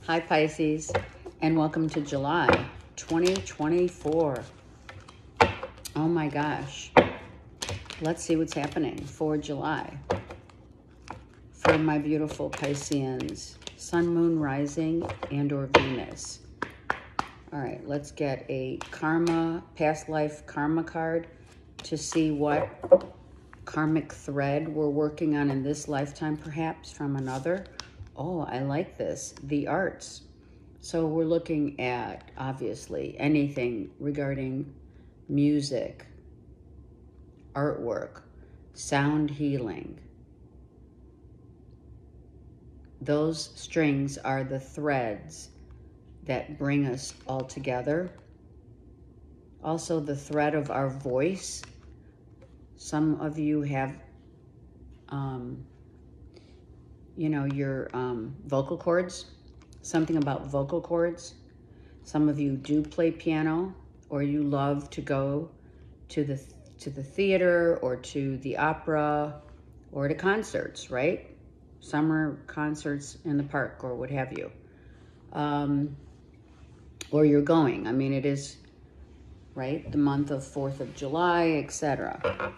Hi Pisces, and welcome to July 2024. Oh my gosh. Let's see what's happening for July. For my beautiful Pisceans, Sun, Moon, Rising, and or Venus. All right, let's get a karma, past life karma card to see what karmic thread we're working on in this lifetime, perhaps from another. Oh, I like this. The arts. So we're looking at, obviously, anything regarding music, artwork, sound healing. Those strings are the threads that bring us all together. Also, the thread of our voice. Some of you have, your vocal cords. Something about vocal cords. Some of you do play piano, or you love to go to the theater or to the opera or to concerts, right? Summer concerts in the park or what have you. Or you're going. I mean, it is, right? The month of 4th of July, etc.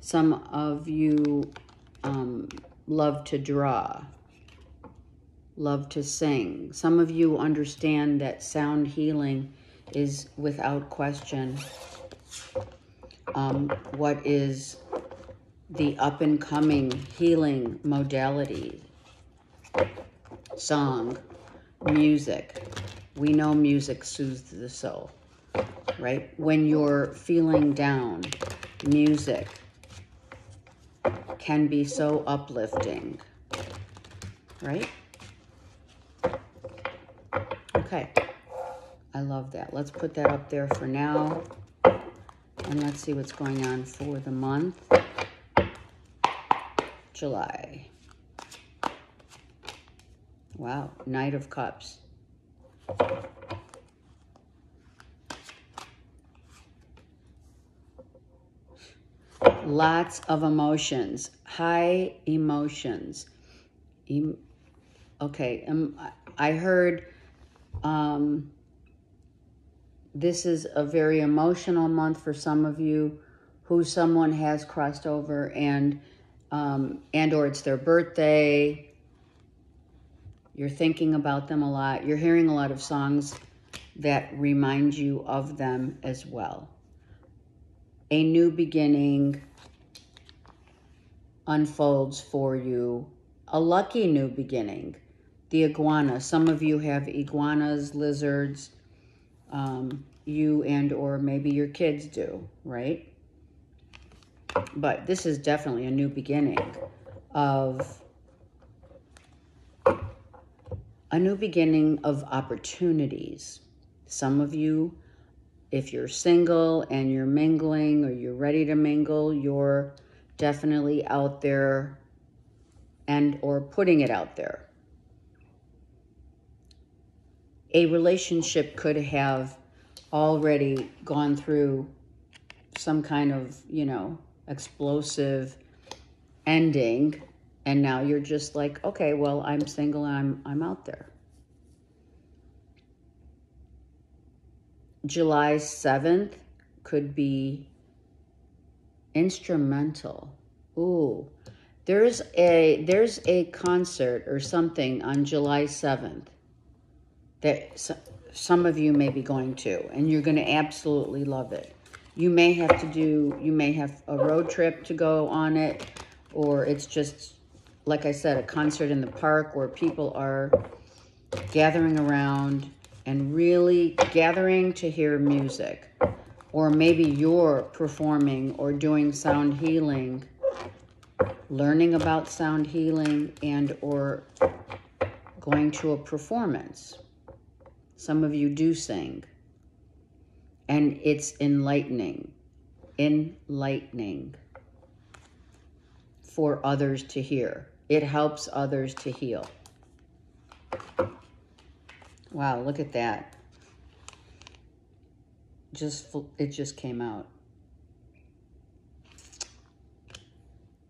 Some of you love to draw, love to sing. Some of you understand that sound healing is without question what is the up-and-coming healing modality. Song, music. We know music soothes the soul, right? When you're feeling down, music can be so uplifting, right? Okay, I love that. Let's put that up there for now. And let's see what's going on for the month, July. Wow, Knight of Cups. Lots of emotions, high emotions. I heard this is a very emotional month for some of you who someone has crossed over and or it's their birthday. You're thinking about them a lot. You're hearing a lot of songs that remind you of them as well. A new beginning unfolds for you. A lucky new beginning. The iguana. Some of you have iguanas, lizards. You and or maybe your kids do, right? But this is definitely a new beginning of opportunities. Some of you, if you're single and you're mingling or you're ready to mingle, you're definitely out there and or putting it out there. A relationship could have already gone through some kind of, explosive ending, and now you're just like, okay, well, I'm single and I'm out there. July 7th could be instrumental. Ooh, there's a concert or something on July 7th that some of you may be going to, and you're going to absolutely love it. You may have a road trip to go on it, or it's just, like I said, a concert in the park where people are gathering around and really gathering to hear music. Or maybe you're performing or doing sound healing, learning about sound healing and or going to a performance. Some of you do sing. And it's enlightening for others to hear. It helps others to heal. Wow, look at that. It just came out.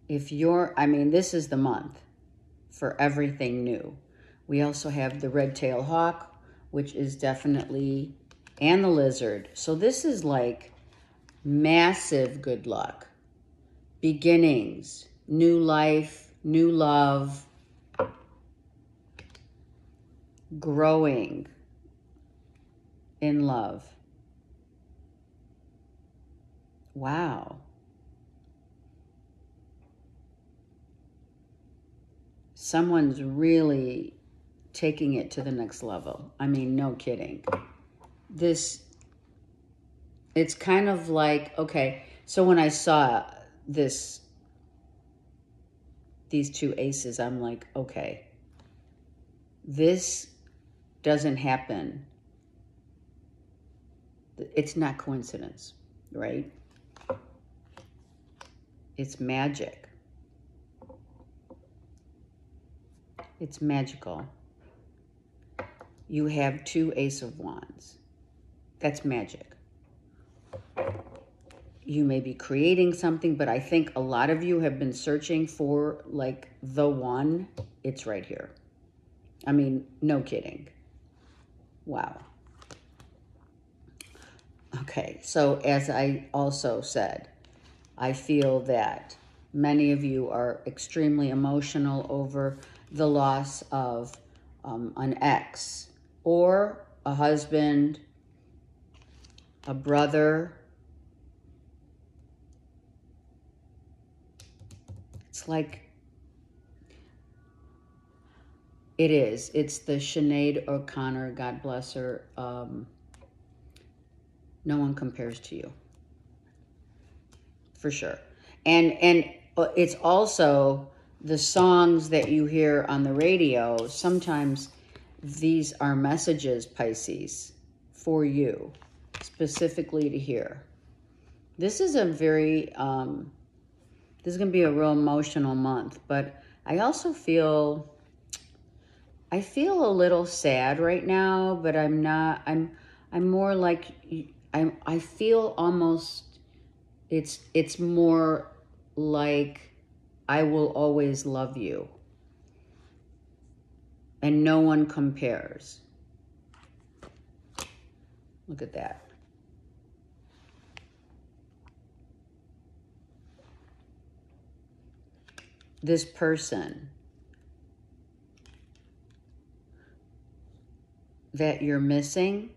This is the month for everything new. We also have the red-tailed hawk, which is definitely, and the lizard. So this is like massive good luck. Beginnings, new life, new love, growing in love. Wow. Someone's really taking it to the next level. I mean, no kidding. It's kind of like, okay, so when I saw these two aces, I'm like, okay, this doesn't happen. It's not coincidence, right? It's magic. It's magical. You have two Ace of Wands. That's magic. You may be creating something, but I think a lot of you have been searching for like the one. It's right here. I mean, no kidding. Wow. Okay, so as I also said, I feel that many of you are extremely emotional over the loss of an ex or a husband, a brother. It's like, it is. It's the Sinead O'Connor, God bless her. No one compares to you. For sure. And it's also the songs that you hear on the radio. Sometimes these are messages, Pisces, for you, specifically to hear. This is a very, this is going to be a real emotional month, but I also feel, I feel a little sad right now, but I'm not, I'm more like, I feel almost, it's more like I will always love you. And no one compares. Look at that. This person that you're missing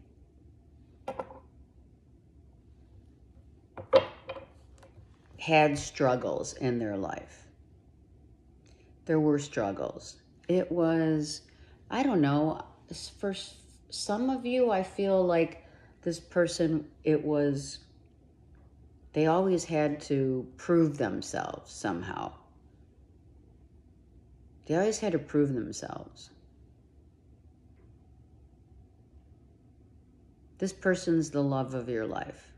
had struggles in their life. There were struggles. It was, I don't know, for some of you, I feel like this person, it was, they always had to prove themselves somehow. They always had to prove themselves. This person's the love of your life.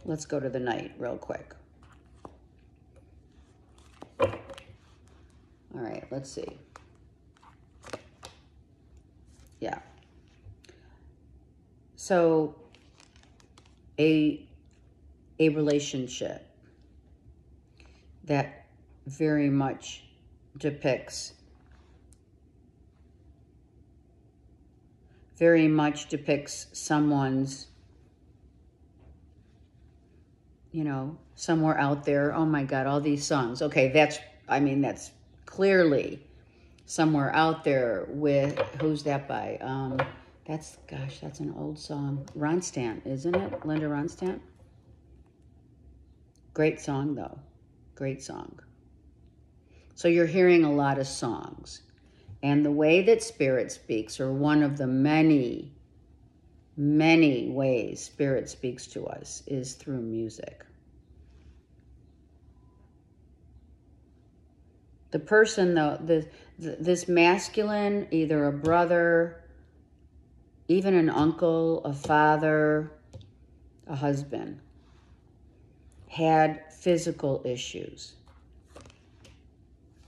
Let's go to the night real quick. All right, let's see. Yeah. So a relationship that very much depicts someone's, you know, somewhere out there. Oh my God, all these songs. Okay, that's clearly somewhere out there with, who's that by? That's an old song. Ronstadt, isn't it? Linda Ronstadt? Great song, though. Great song. So you're hearing a lot of songs. And the way that Spirit speaks, or one of the many, many ways Spirit speaks to us, is through music. The person, though, this masculine, either a brother, even an uncle, a father, a husband, had physical issues.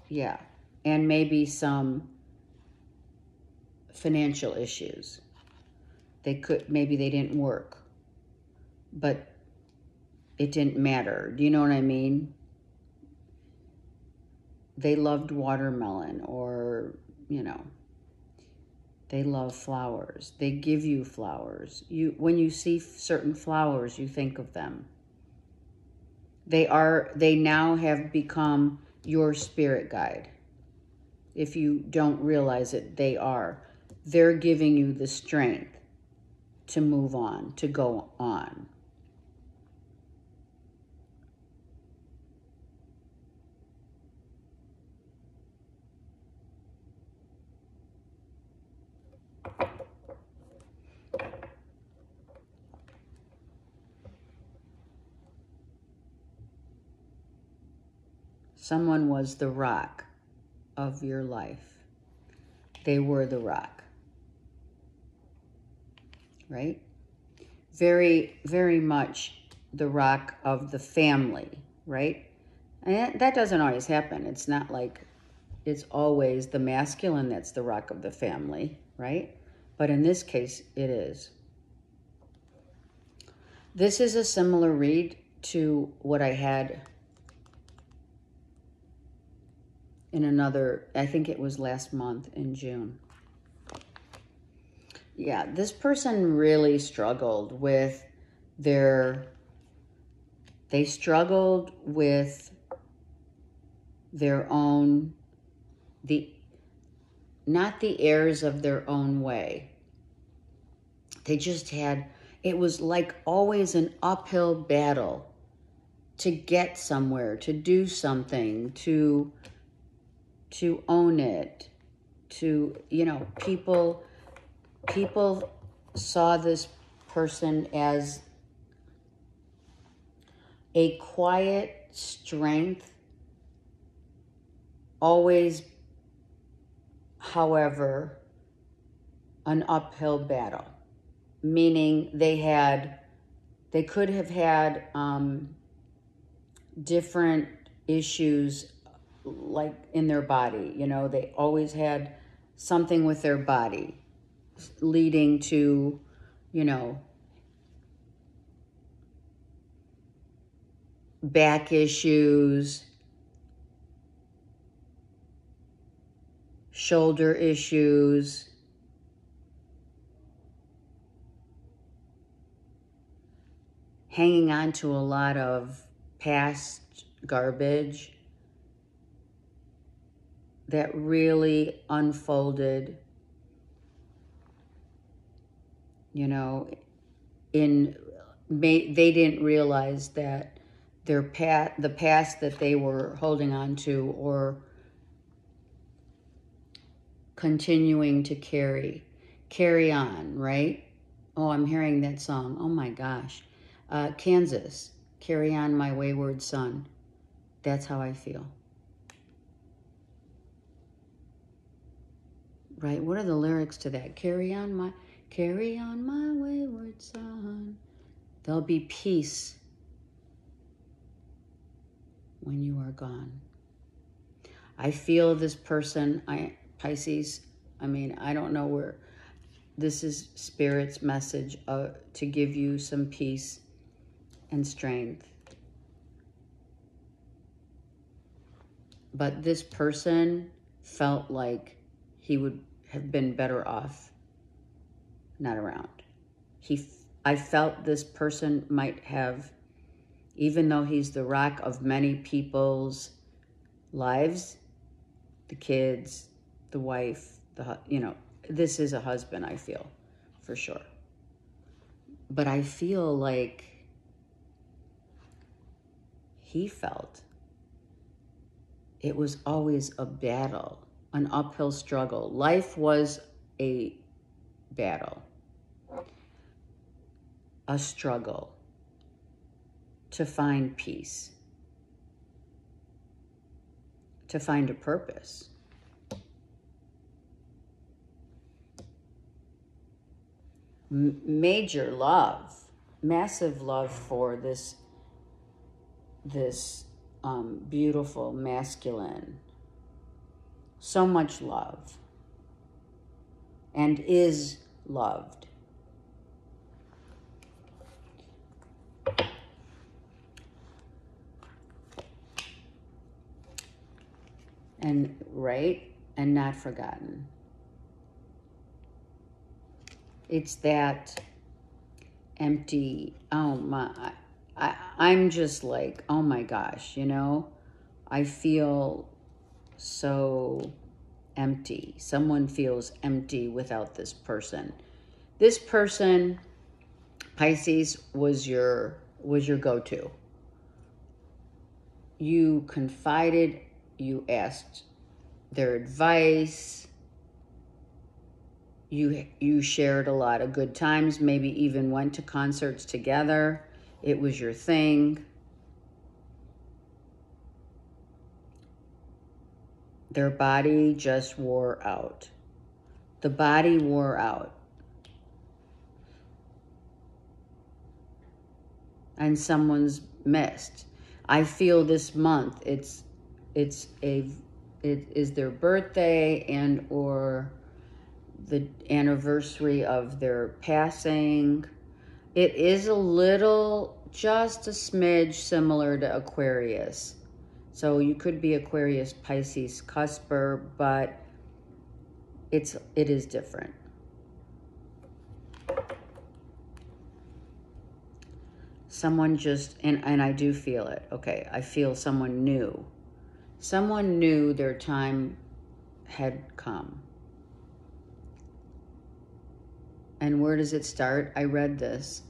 Yeah. And maybe some financial issues. Maybe they didn't work, but it didn't matter. Do you know what I mean? they loved watermelon, or, you know, they love flowers. They give you flowers. When you see certain flowers, you think of them. They now have become your spirit guide. If you don't realize it, they are. They're giving you the strength to move on, to go on. Someone was the rock of your life. They were the rock, right? Very, very much the rock of the family, right? And that doesn't always happen. It's not like it's always the masculine that's the rock of the family, right? But in this case, it is. This is a similar read to what I had in another, I think it was last month in June. Yeah, this person really struggled with they struggled with their own, not the heirs of their own way. They just had, it was like always an uphill battle to get somewhere, to do something, to own it, to, you know, people saw this person as a quiet strength, always, however, an uphill battle, meaning they could have had different issues, like in their body, you know, they always had something with their body leading to, you know, back issues, shoulder issues, hanging on to a lot of past garbage that really unfolded, you know, they didn't realize that the past that they were holding on to or continuing to carry on, right? Oh, I'm hearing that song. Oh my gosh. Kansas, Carry On My Wayward Son. That's how I feel. Right? What are the lyrics to that? Carry on my wayward son. There'll be peace when you are gone. I feel this person, Pisces, I mean, I don't know where, this is Spirit's message to give you some peace and strength. But this person felt like he would have been better off not around. I felt this person might have, even though he's the rock of many people's lives, the kids, the wife, you know, this is a husband, I feel, for sure. But I feel like he felt it was always a battle, an uphill struggle. Life was a battle, a struggle to find peace, to find a purpose. Major love, massive love for this beautiful masculine. So much love, and is loved. and right, and not forgotten. It's that empty, oh my, I'm just like, oh my gosh, you know, I feel so empty. Someone feels empty without this person. This person, Pisces, was your go-to. You confided, you asked their advice, you shared a lot of good times, maybe even went to concerts together. It was your thing. Their body just wore out. The body wore out. And someone's missed. I feel this month it is their birthday and or the anniversary of their passing. It is a little, just a smidge similar to Aquarius. So you could be Aquarius, Pisces, cusper, but it is different. Someone just, and I do feel it. Okay, I feel someone new. Someone knew their time had come. And where does it start? I read this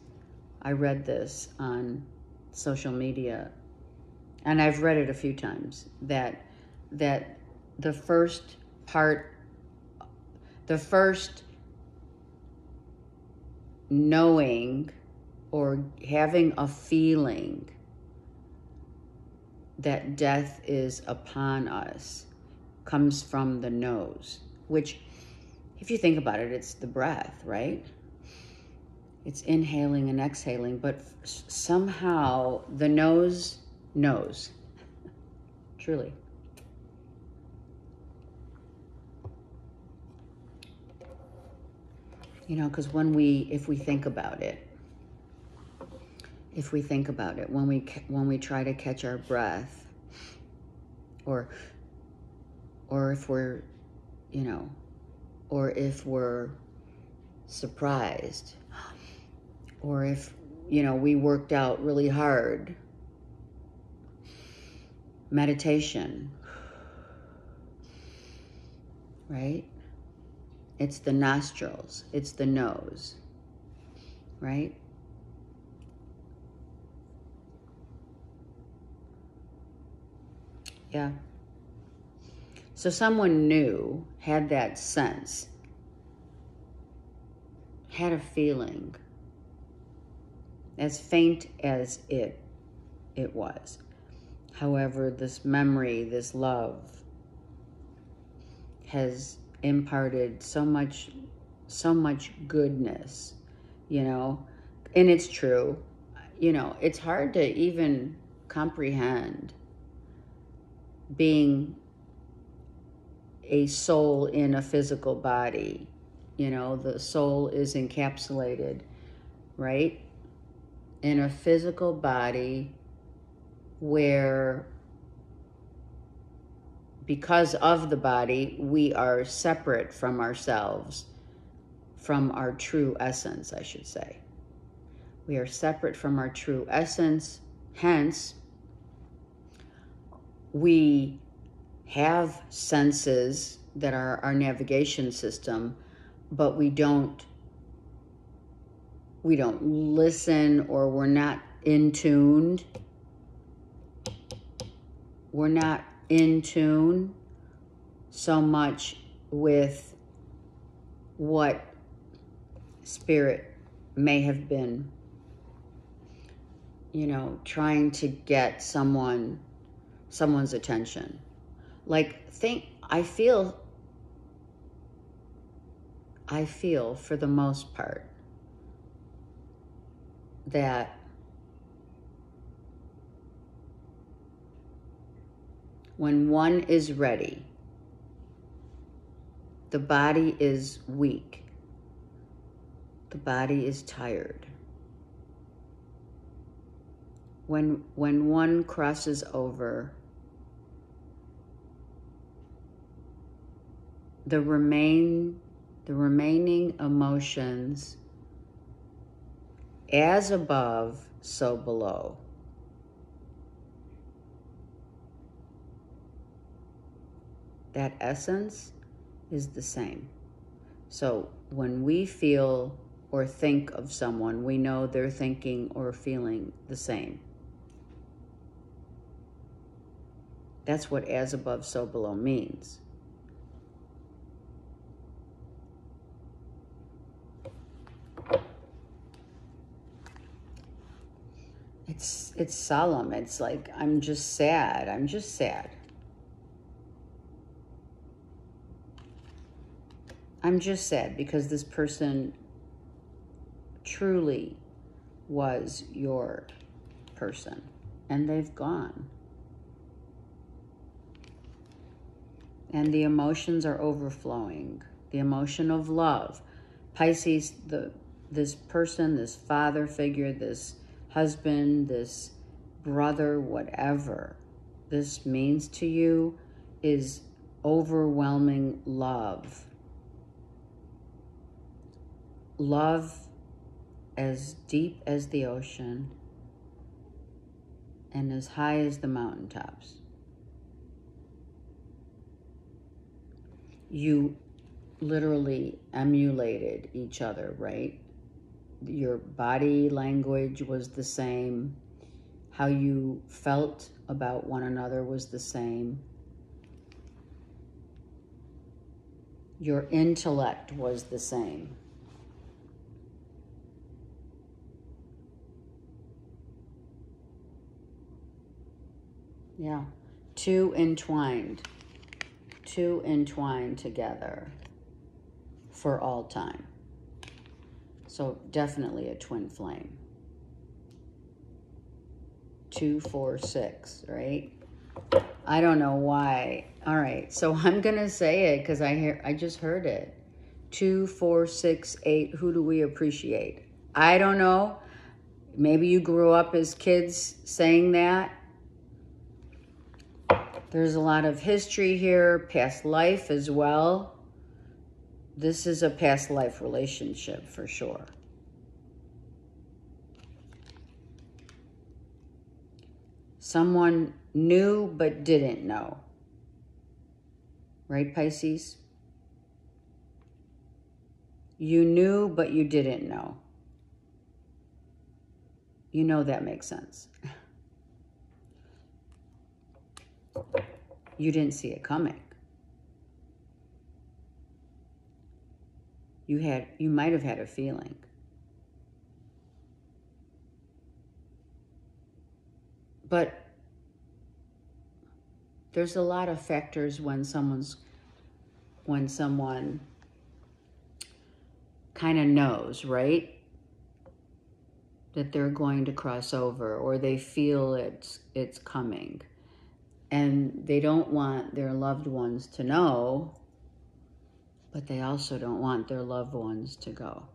on social media, and I've read it a few times, that the first knowing or having a feeling that death is upon us comes from the nose, which, if you think about it, it's the breath, right? It's inhaling and exhaling, but somehow the nose knows, truly. You know, because if we think about it, when we try to catch our breath, or if we're, you know, or if we're surprised, or if, you know, we worked out really hard, meditation, right? It's the nostrils, it's the nose, right? Yeah. So someone knew, had that sense, had a feeling, as faint as it was. However, this memory, this love, has imparted so much goodness, you know, and it's true. You know, it's hard to even comprehend being a soul in a physical body. You know, the soul is encapsulated, right, in a physical body where, because of the body, we are separate from ourselves, from our true essence, I should say. We are separate from our true essence, hence, we have senses that are our navigation system, but we don't listen, or we're not in tune. We're not in tune so much with what spirit may have been, you know, trying to get someone's attention. Like, I feel for the most part that when one is ready, the body is weak, the body is tired. When one crosses over the remaining emotions, as above, so below. That essence is the same. So when we feel or think of someone, we know they're thinking or feeling the same. That's what as above, so below means. It's solemn. It's like, I'm just sad. I'm just sad. I'm just sad because this person truly was your person and they've gone. And the emotions are overflowing. The emotion of love. Pisces, this person, this father figure, this husband, this brother, whatever this means to you, is overwhelming love. Love as deep as the ocean and as high as the mountaintops. You literally emulated each other, right? Your body language was the same. How you felt about one another was the same. Your intellect was the same. Yeah. Two entwined together for all time. So definitely a twin flame. 2, 4, 6, right? I don't know why. All right, so I'm gonna say it because I just heard it. 2, 4, 6, 8. Who do we appreciate? I don't know. Maybe you grew up as kids saying that. There's a lot of history here, past life as well. This is a past life relationship for sure. Someone knew but didn't know. Right, Pisces? You knew but you didn't know. You know that makes sense. You didn't see it coming. You might have had a feeling. But there's a lot of factors when someone kind of knows, right? That they're going to cross over, or they feel it's coming. And they don't want their loved ones to know, but they also don't want their loved ones to go.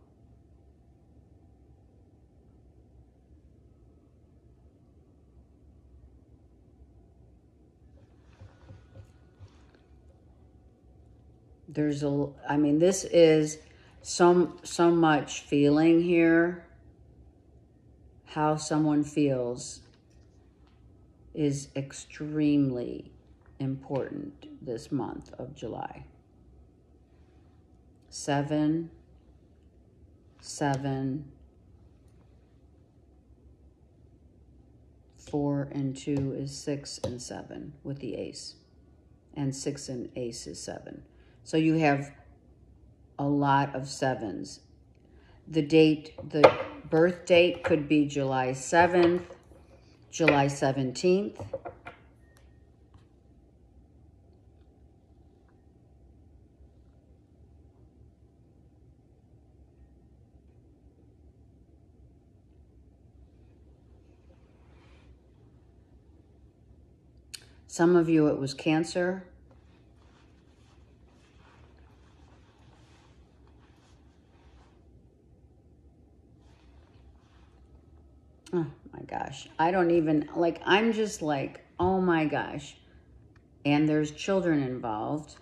This is so much feeling here. How someone feels is extremely important this month of July. 7, 7, 4 and 2 is 6 and 7 with the ace. And 6 and ace is 7. So you have a lot of 7s. The birth date could be July 7th, July 17th. Some of you, it was Cancer. Oh my gosh. I'm just like, oh my gosh. And there's children involved.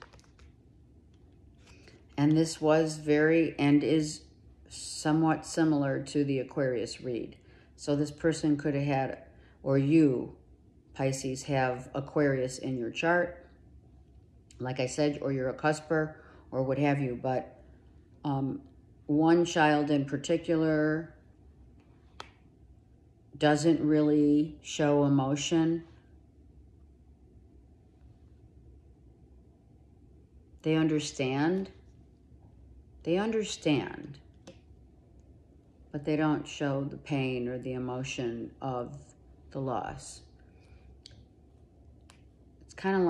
And this was very, and is somewhat similar to the Aquarius read. So this person could have had, or you, Pisces, have Aquarius in your chart, like I said, or you're a cusper, or what have you. But one child in particular doesn't really show emotion. They understand. They understand, but they don't show the pain or the emotion of the loss. It's kind of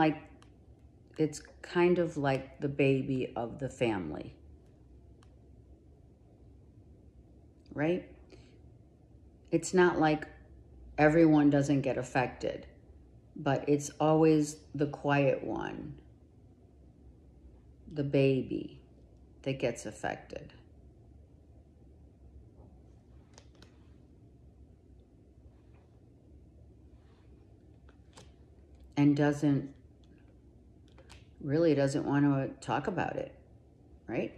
like the baby of the family, right? It's not like everyone doesn't get affected, but it's always the quiet one, the baby, that gets affected. And really doesn't want to talk about it, right?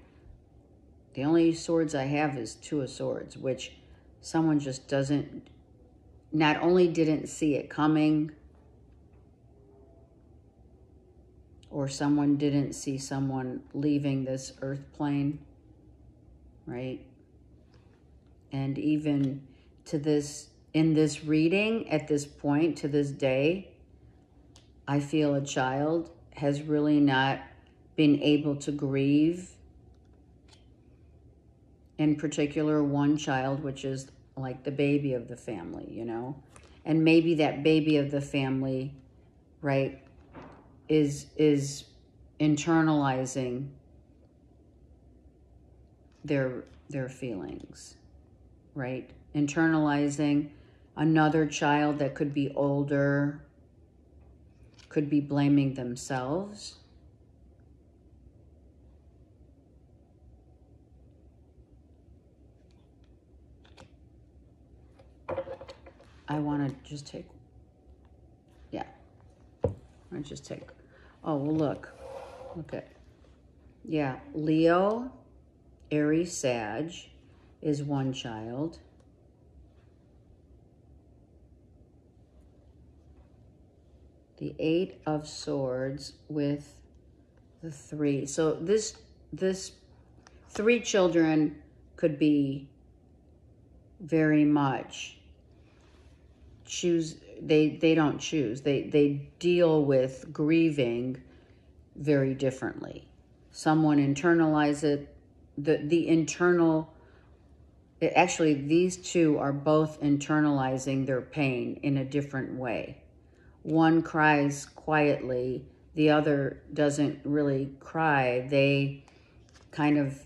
The only swords I have is Two of Swords, which someone just doesn't, not only didn't see it coming, or someone didn't see someone leaving this earth plane, right? And even to this, in this reading, at this point, to this day, I feel a child has really not been able to grieve. In particular, one child, which is like the baby of the family, you know? And maybe that baby of the family, right, is internalizing their feelings, right? Internalizing. Another child that could be older could be blaming themselves. I want to just take, yeah, I just take, oh, well, look at, yeah, Leo, Aries, Sag is one child. The Eight of Swords with the 3. So this 3 children could be very much choose, they don't choose. They deal with grieving very differently. Someone internalize it, the internal, actually these two are both internalizing their pain in a different way. One cries quietly, the other doesn't really cry. They kind of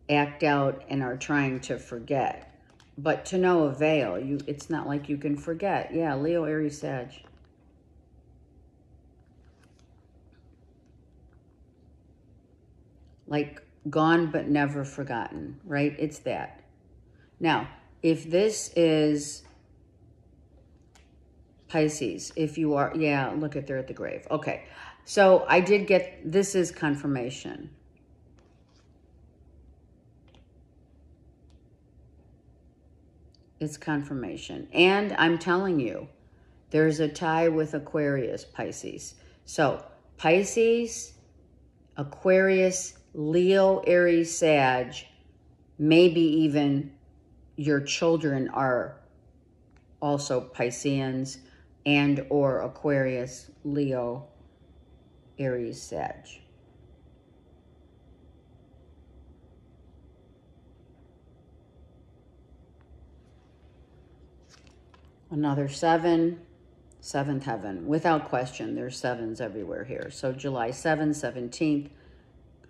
act out and are trying to forget. But to no avail. It's not like you can forget. Yeah, Leo, Aries, Sag. Like gone but never forgotten, right? It's that. Now, if this is Pisces, if you are, yeah, look at, they're at the grave. Okay, so I did get, this is confirmation. It's confirmation. And I'm telling you, there's a tie with Aquarius, Pisces. So Pisces, Aquarius, Leo, Aries, Sag, maybe even your children are also Pisceans and or Aquarius, Leo, Aries, Sag. Another 7, 7th heaven. Without question, there's 7s everywhere here. So July 7th, 17th,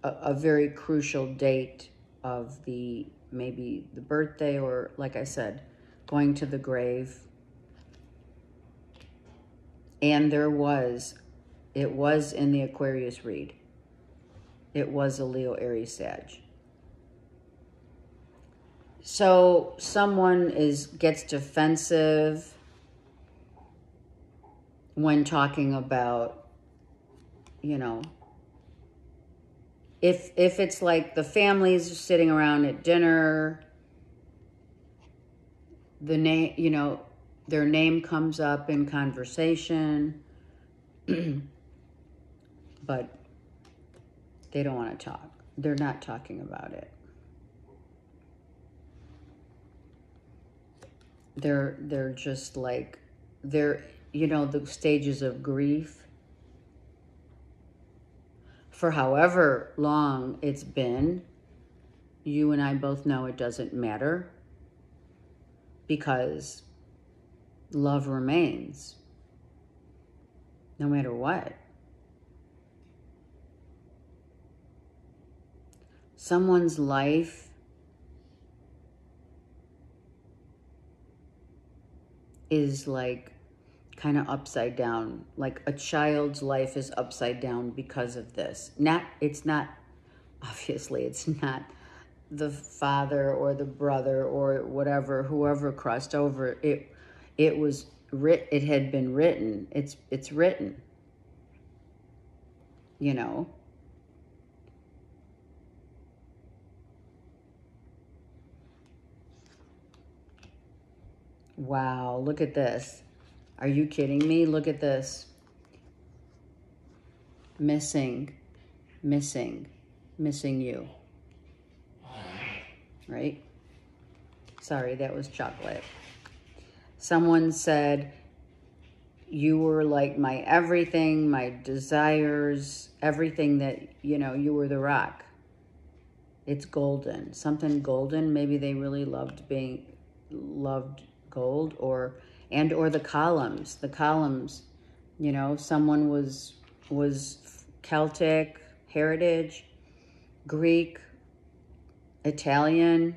a very crucial date of maybe the birthday, or like I said, going to the grave. And it was in the Aquarius read. It was a Leo, Aries, Sag. So someone gets defensive when talking about, you know, if it's like the family's sitting around at dinner, the name, you know, their name comes up in conversation, but they don't want to talk. They're not talking about it. They're just like, they're, you know, the stages of grief. For however long it's been, you and I both know it doesn't matter, because love remains no matter what. Someone's life is like kind of upside down. Like a child's life is upside down because of this. It's not, obviously, it's not the father or the brother or whatever, whoever crossed over. It had been written. It's written, you know. Wow, look at this. Are you kidding me? Look at this. Missing you. Right? Sorry, that was chocolate. Someone said, you were like my everything, my desires, everything that, you know, you were the rock. It's golden. Something golden. Maybe they really loved gold, or the columns. The columns, you know, someone was Celtic heritage, Greek, Italian.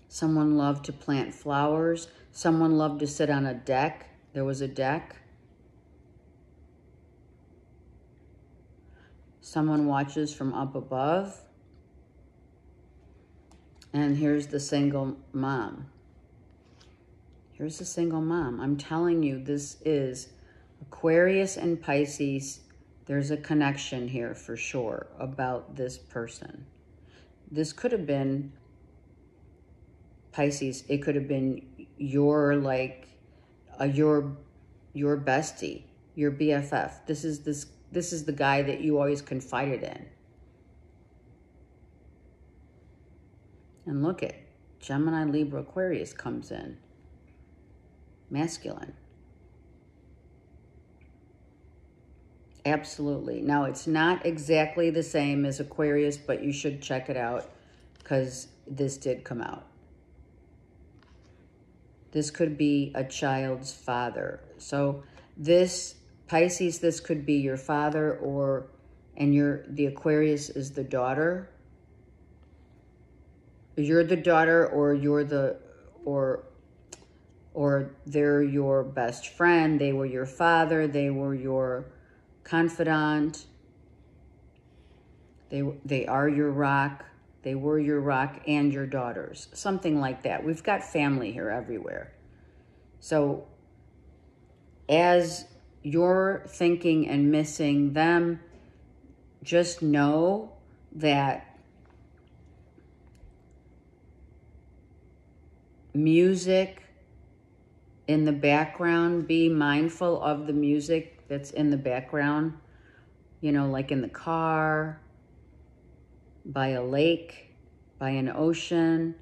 Someone loved to plant flowers. Someone loved to sit on a deck. There was a deck. Someone watches from up above. And here's the single mom. Here's the single mom. I'm telling you, this is Aquarius and Pisces. There's a connection here for sure about this person. This could have been Pisces. It could have been your, like, your bestie, your BFF. This is the guy that you always confided in. And look at Gemini, Libra, Aquarius comes in. Masculine. Absolutely. Now, it's not exactly the same as Aquarius, but you should check it out because this did come out. This could be a child's father. So this, Pisces, this could be your father, and the Aquarius is the daughter. You're the daughter, or or they're your best friend. They were your father. They were your confidant. They are your rock. They were your rock and your daughters. Something like that. We've got family here everywhere. So as you're thinking and missing them, just know that music in the background, be mindful of the music that's in the background, you know, like in the car, by a lake, by an ocean.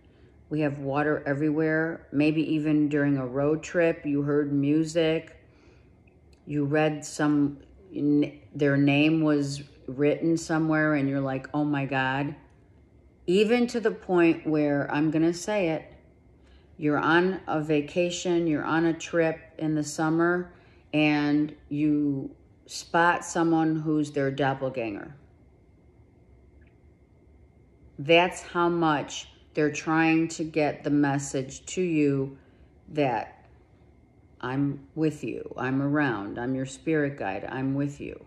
We have water everywhere. Maybe even during a road trip, you heard music. You read their name was written somewhere and you're like, oh my God. Even to the point where, I'm going to say it, you're on a vacation, you're on a trip in the summer, and you spot someone who's their doppelganger. That's how much they're trying to get the message to you that I'm with you, I'm around, I'm your spirit guide, I'm with you.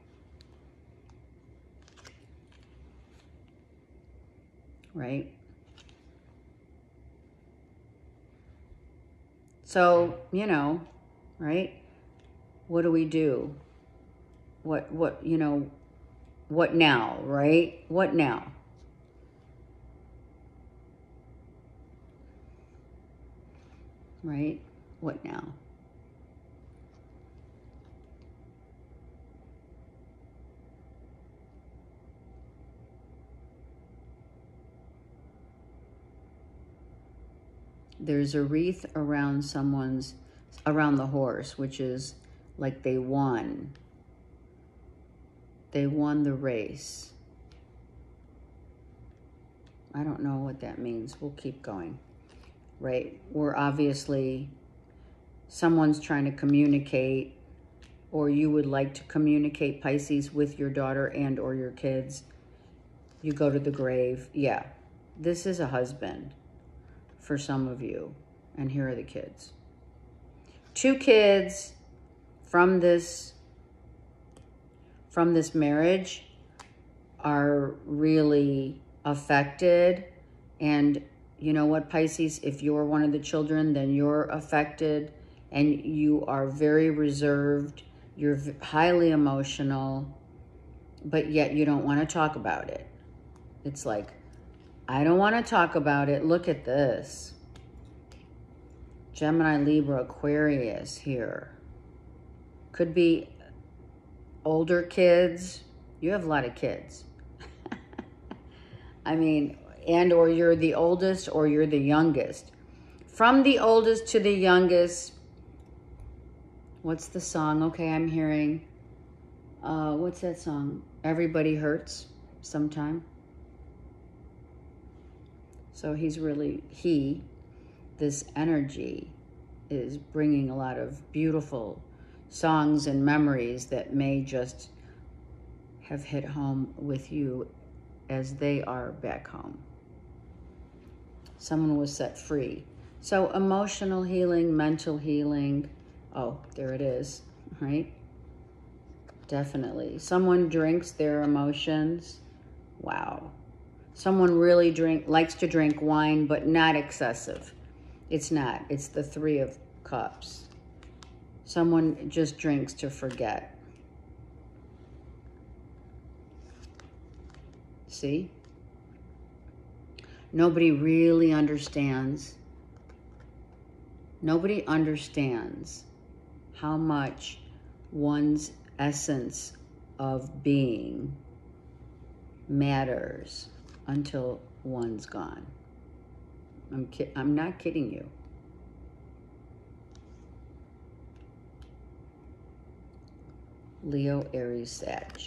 Right? So, you know, right? What do we do? What, you know, What now, right? What now? Right? What now? There's a wreath around around the horse, which is like they won. They won the race. I don't know what that means. We'll keep going, right? We're obviously, someone's trying to communicate, or you would like to communicate, Pisces, with your daughter and or your kids. You go to the grave. Yeah, this is a husband for some of you. And here are the kids. 2 kids from this marriage are really affected. And you know what, Pisces, if you're one of the children, then you're affected, and you are very reserved. You're highly emotional, but yet you don't want to talk about it. It's like, I don't want to talk about it. Look at this. Gemini, Libra, Aquarius here. Could be older kids. You have a lot of kids. I mean, and or you're the oldest or you're the youngest. From the oldest to the youngest. What's the song? Okay, I'm hearing. What's that song? Everybody Hurts Sometime. So this energy is bringing a lot of beautiful songs and memories that may just have hit home with you as they are back home. Someone was set free. So emotional healing, mental healing. Oh, there it is, right? Definitely. Someone drinks their emotions. Wow. Someone really likes to drink wine, but not excessive. It's not. It's the 3 of Cups. Someone just drinks to forget. See? Nobody really understands. Nobody understands how much one's essence of being matters until one's gone. I'm not kidding you. Leo, Aries, Sag.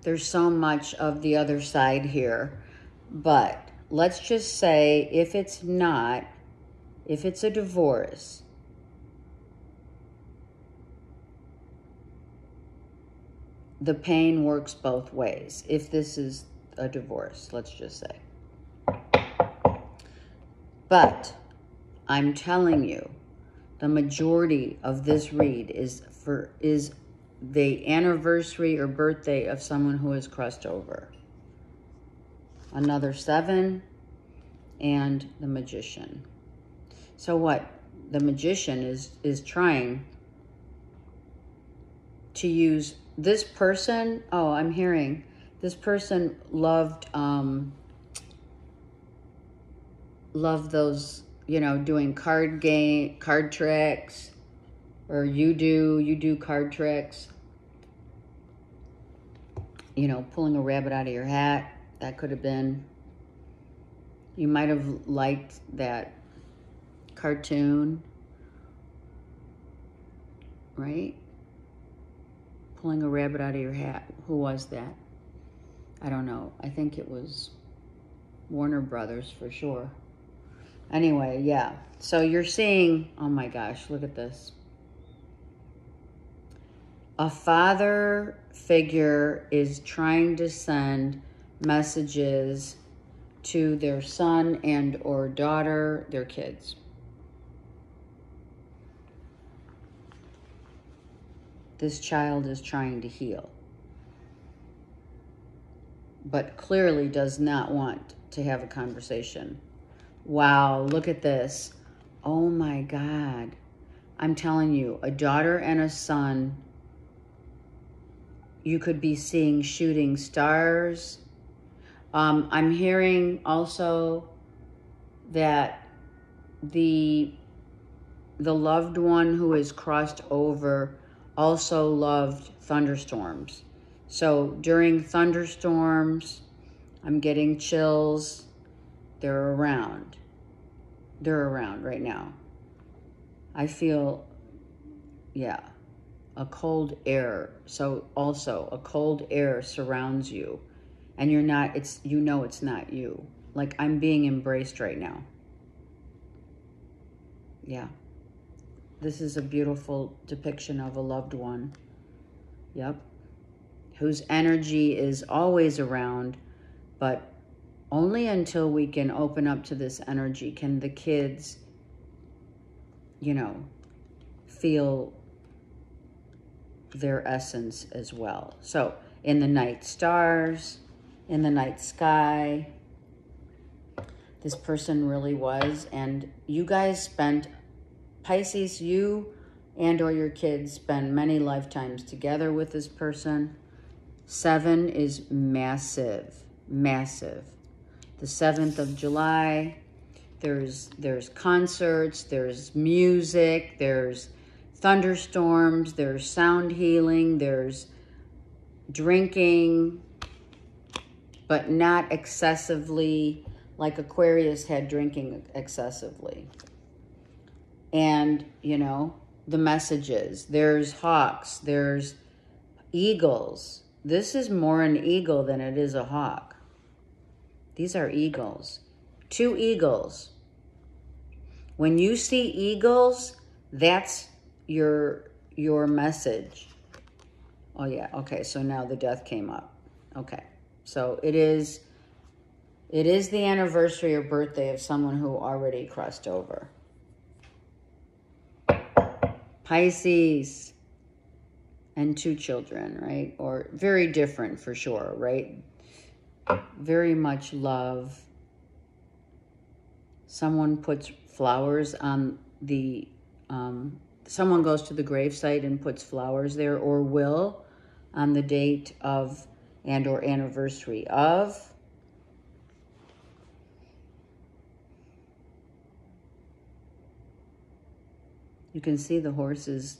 There's so much of the other side here, but let's just say if it's a divorce, the pain works both ways. If this is a divorce, let's just say. But I'm telling you, the majority of this read is the anniversary or birthday of someone who has crossed over. Another 7 and the Magician. So what? The Magician is trying to use this person. Oh, I'm hearing this person loved those, doing card tricks, or you do card tricks. Pulling a rabbit out of your hat. That could have been. You might have liked that cartoon, right? Pulling a rabbit out of your hat. Who was that? I don't know. I think it was Warner Brothers for sure. Anyway, yeah. So you're seeing, oh my gosh, look at this. A father figure is trying to send messages to their son and or daughter, their kids. This child is trying to heal. but clearly does not want to have a conversation. Wow, look at this. Oh my God. I'm telling you, a daughter and a son, you could be seeing shooting stars. I'm hearing also that the loved one who is crossed over also loved thunderstorms. So during thunderstorms, I'm getting chills. They're around. They're around right now. I feel, yeah, a cold air. So also a cold air surrounds you, and you're not, it's, you know, it's not you. Like I'm being embraced right now. Yeah. This is a beautiful depiction of a loved one. Yep. Whose energy is always around, but only until we can open up to this energy can the kids, you know, feel their essence as well. So in the night stars, in the night sky, this person really was, and you guys spent, Pisces, you and or your kids spend many lifetimes together with this person. 7 is massive, massive. The 7th of July, there's concerts, there's music, there's thunderstorms, there's sound healing, there's drinking, but not excessively like Aquarius had drinking excessively. And, you know, the messages, there's hawks, there's eagles. This is more an eagle than it is a hawk. These are eagles. 2 eagles. When you see eagles, that's your message. Oh yeah, okay, so now the death came up. Okay, so it is the anniversary or birthday of someone who already crossed over. Pisces and 2 children, right? Or very different for sure, right? Very much love. Someone puts flowers on the, someone goes to the gravesite and puts flowers there, or will, on the date of and or anniversary of. You can see the horse's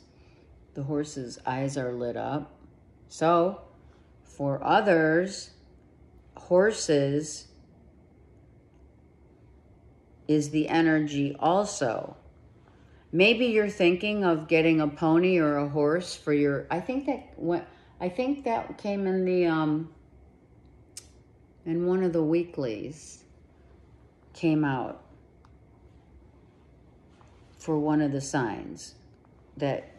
eyes are lit up. So for others, horses is the energy also. Maybe you're thinking of getting a pony or a horse for your, I think that came in the in one of the weeklies, came out for one of the signs that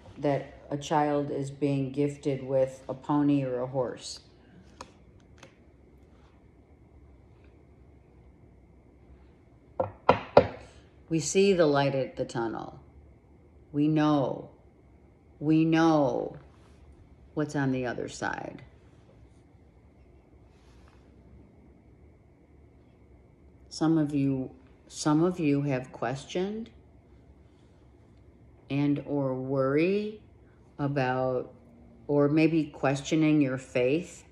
a child is being gifted with a pony or a horse. We see the light at the tunnel. We know what's on the other side. Some of you have questioned and or worry about, or maybe questioning your faith.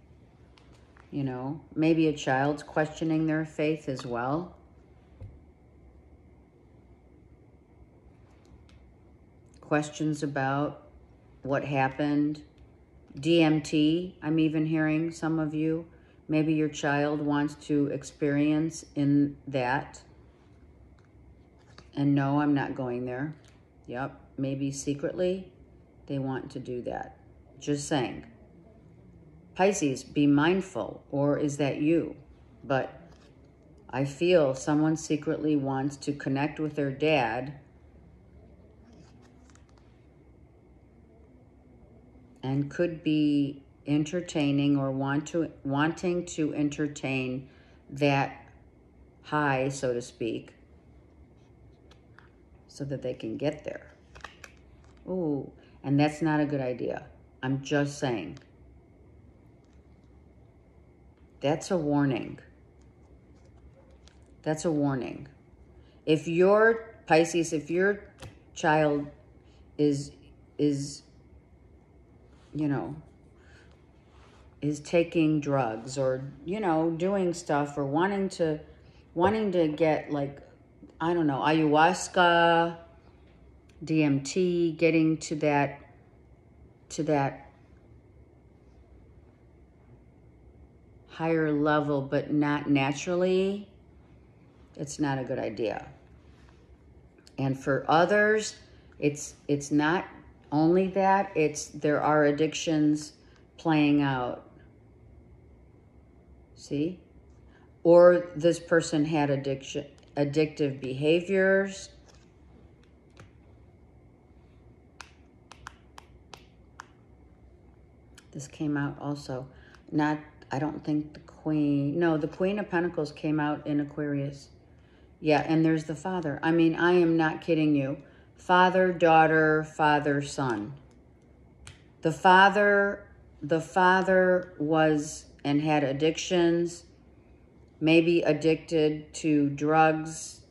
You know, maybe a child's questioning their faith as well. Questions about what happened. DMT, I'm even hearing some of you. Maybe your child wants to experience in that. And no, I'm not going there. Yep, maybe secretly they want to do that. Just saying. Pisces, be mindful, or is that you? But I feel someone secretly wants to connect with their dad and could be entertaining or wanting to entertain that high, so to speak, so that they can get there. Ooh, and that's not a good idea. I'm just saying. That's a warning. That's a warning. If your Pisces, if your child is you know, is taking drugs or, you know, doing stuff or wanting to get, like, I don't know, ayahuasca, DMT, getting to that higher level, but not naturally, it's not a good idea. And for others, it's not only that, there are addictions playing out. See? Or this person had addictive behaviors. This came out also. I don't think the Queen. No, the Queen of Pentacles came out in Aquarius. Yeah, and there's the Father. I mean, I am not kidding you. Father, daughter, father, son. The father was and had addictions, maybe addicted to drugs.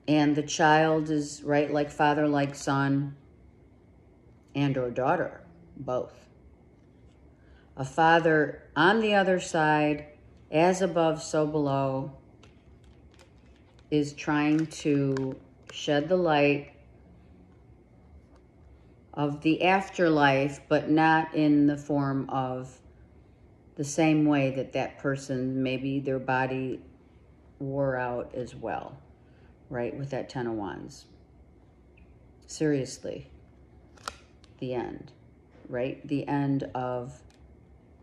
And the child is, right, like father, like son, and or daughter, both. A father on the other side, as above, so below, is trying to shed the light of the afterlife, but not in the form of the same way that person, maybe their body wore out as well, right, with that Ten of Wands. Seriously, the end, right? The end of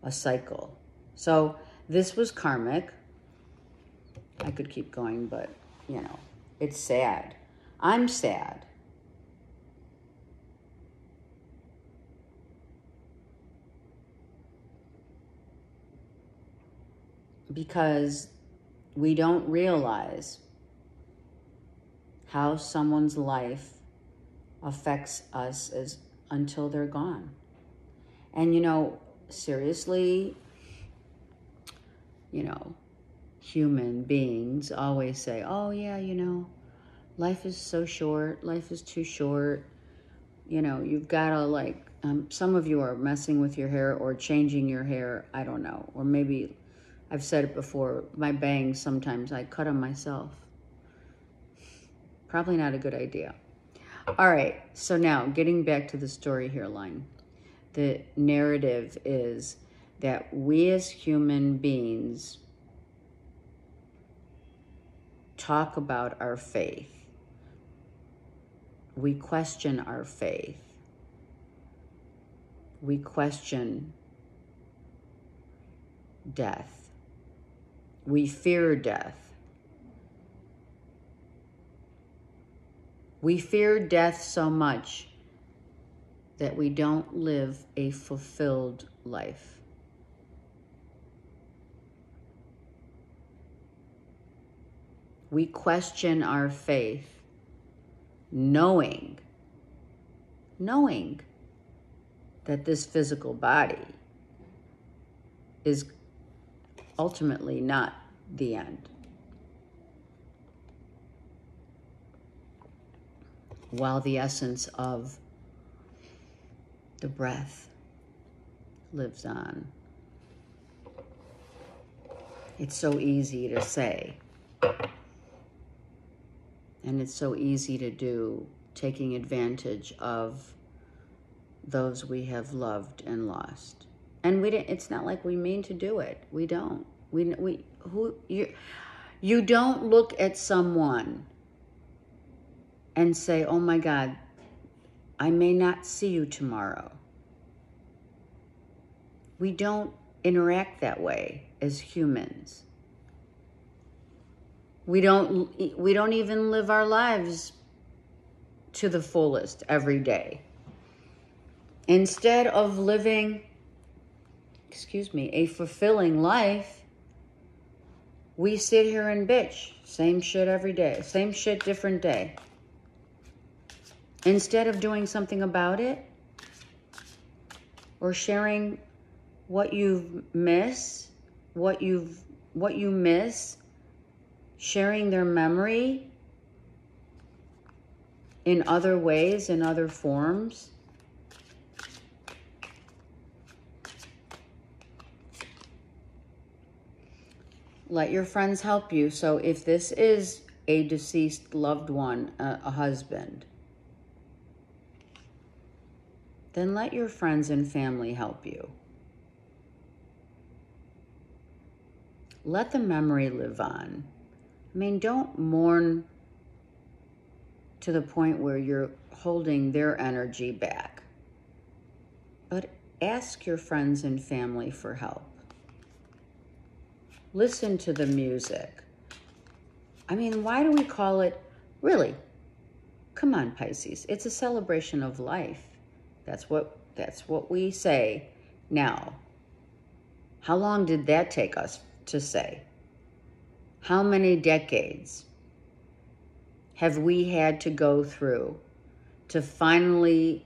a cycle. So this was karmic. I could keep going, but, you know, it's sad. I'm sad. Because we don't realize how someone's life affects us until they're gone. And, you know, seriously, you know, human beings always say, oh yeah, you know, life is so short, life is too short. You know, you've got to, like, some of you are messing with your hair or changing your hair, I don't know. Or maybe, I've said it before, my bangs, sometimes I cut them myself. Probably not a good idea. All right, so now getting back to the story here, line. The narrative is that we as human beings talk about our faith. We question our faith. We question death. We fear death. We fear death so much that we don't live a fulfilled life. We question our faith, knowing that this physical body is ultimately not the end. While the essence of the breath lives on. It's so easy to say. And it's so easy to do, taking advantage of those we have loved and lost. And it's not like we mean to do it. We don't. You don't look at someone and say, oh my God, I may not see you tomorrow. We don't interact that way as humans. We don't even live our lives to the fullest every day. Instead of living, a fulfilling life, we sit here and bitch. Same shit every day. Same shit, different day. Instead of doing something about it or sharing what you miss, what you miss, sharing their memory in other ways, in other forms. Let your friends help you. So if this is a deceased loved one, a husband, then let your friends and family help you. Let the memory live on. I mean, don't mourn to the point where you're holding their energy back. But ask your friends and family for help. Listen to the music. I mean, why do we call it, really? Come on, Pisces. It's a celebration of life. That's what we say now. How long did that take us to say? How many decades have we had to go through to finally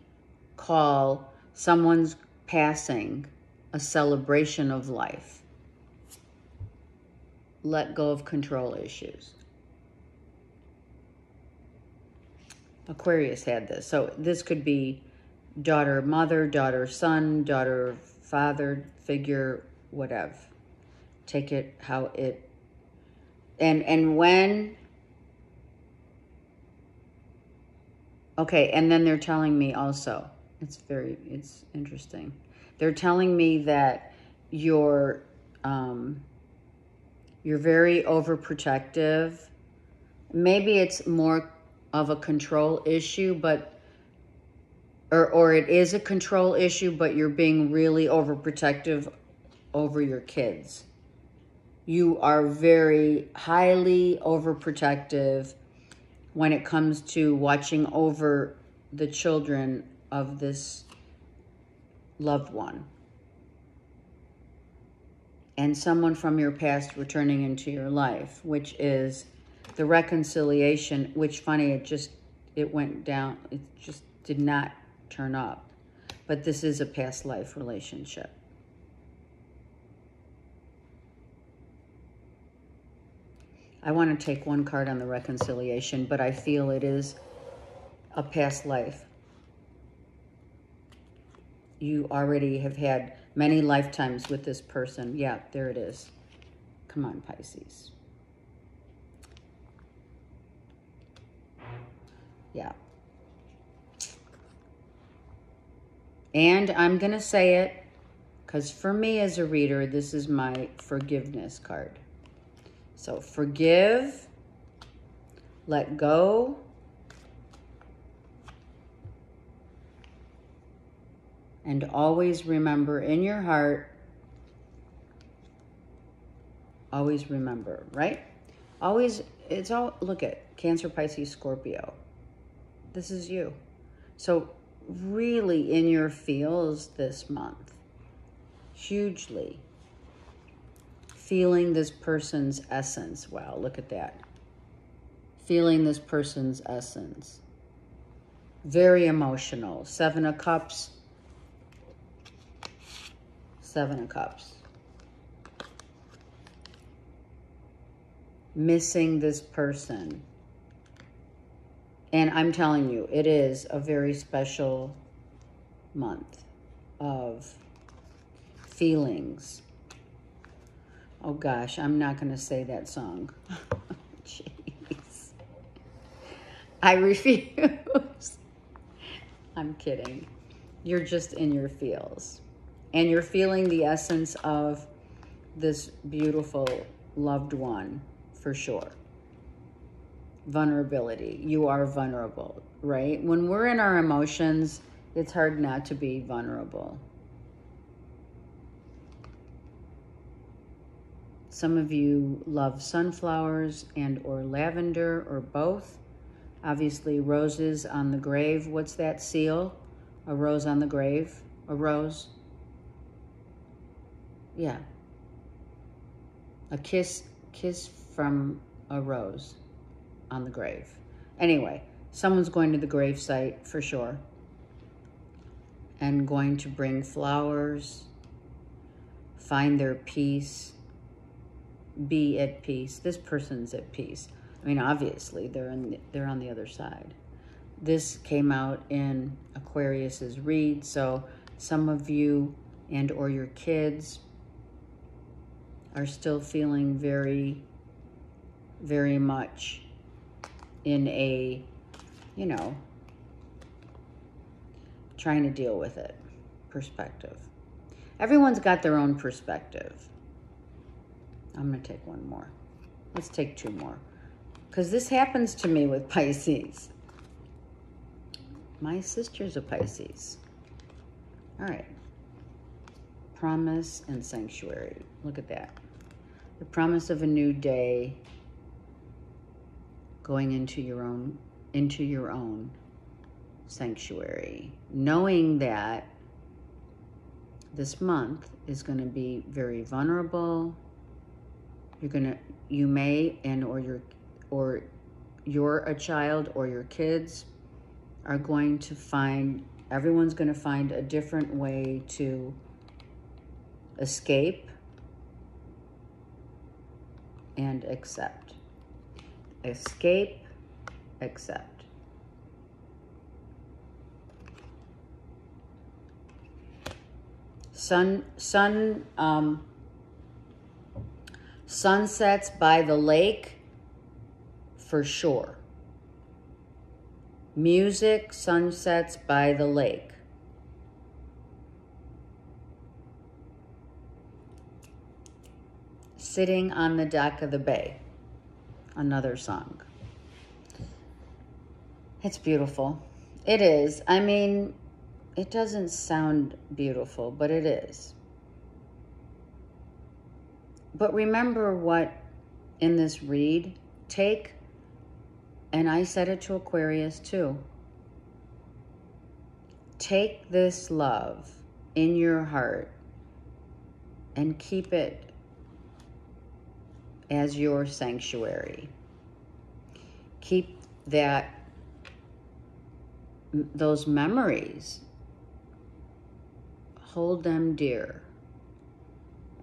call someone's passing a celebration of life? Let go of control issues. Aquarius had this. So this could be daughter, mother, daughter, son, daughter, father figure, whatever. Take it how it, and when, okay, and then they're telling me also, it's interesting. They're telling me that you're very overprotective. Maybe it's more of a control issue, but or it is a control issue, but you're being really overprotective over your kids. You are very highly overprotective when it comes to watching over the children of this loved one. And someone from your past returning into your life, which is the reconciliation, which funny, it went down, it just did not turn up. But this is a past life relationship. I want to take one card on the reconciliation, but I feel it is a past life. You already have had many lifetimes with this person. Yeah, there it is. Come on, Pisces. Yeah. And I'm going to say it, because for me as a reader, this is my forgiveness card. So forgive, let go, and always remember in your heart, always remember, right? Always, it's all, look at Cancer, Pisces, Scorpio. This is you. So really in your feels this month, hugely. Feeling this person's essence. Wow, look at that. Feeling this person's essence. Very emotional. Seven of Cups. Seven of Cups. Missing this person. And I'm telling you, it is a very special month of feelings. Oh gosh, I'm not going to say that song. Jeez. I refuse. I'm kidding. You're just in your feels. And you're feeling the essence of this beautiful loved one, for sure. Vulnerability. You are vulnerable, right? When we're in our emotions, it's hard not to be vulnerable. Some of you love sunflowers and or lavender or both. Obviously, roses on the grave. What's that seal? A rose on the grave? A rose? Yeah. A kiss from a rose on the grave. Anyway, someone's going to the grave site for sure and going to bring flowers find their peace, be at peace. This person's at peace. I mean, obviously, they're on the other side. This came out in Aquarius's read, so some of you and or your kids are still feeling very, very much in a, you know, trying to deal with it perspective. Everyone's got their own perspective. I'm going to take one more. Let's take two more. Because this happens to me with Pisces. My sister's a Pisces. All right. Promise and sanctuary. Look at that. The promise of a new day, going into your own sanctuary, knowing that this month is going to be very vulnerable. You may, and or you're a child or your kids are going to find, everyone's going to find a different way to escape and accept. Escape, accept. Sunsets by the lake, for sure. Music, sunsets by the lake. Sitting on the dock of the bay, another song. It's beautiful. It is. I mean, it doesn't sound beautiful, but it is. But remember what in this read, take, and I said it to Aquarius too, take this love in your heart and keep it as your sanctuary. Keep those memories, hold them dear,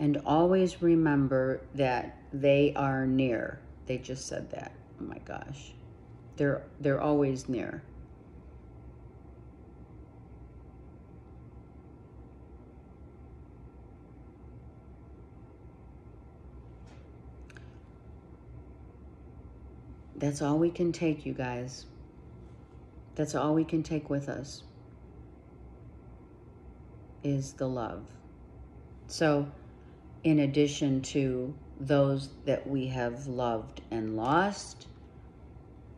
and always remember that they are near. They just said that. Oh my gosh. They're always near. That's all we can take, you guys. That's all we can take with us, is the love. So, in addition to those that we have loved and lost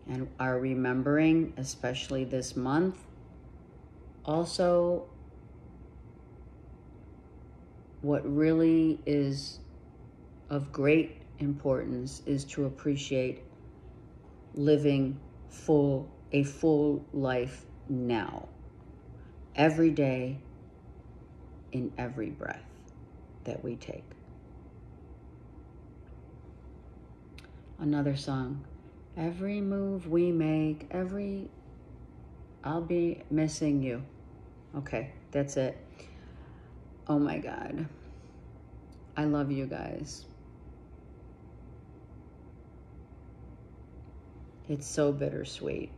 and are remembering, especially this month, also what really is of great importance is to appreciate living a full life now, every day, in every breath that we take. Another song. Every move we make, I'll be missing you. Okay, that's it. Oh my God. I love you guys. It's so bittersweet.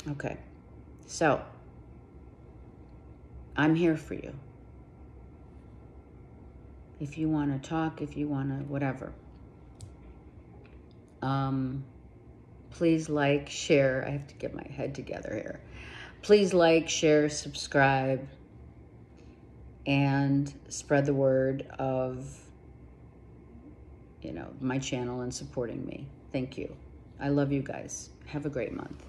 Okay, so I'm here for you. If you want to talk, if you want to whatever. Please like, share. I have to get my head together here. Please like, share, subscribe, and spread the word of, my channel and supporting me. Thank you. I love you guys. Have a great month.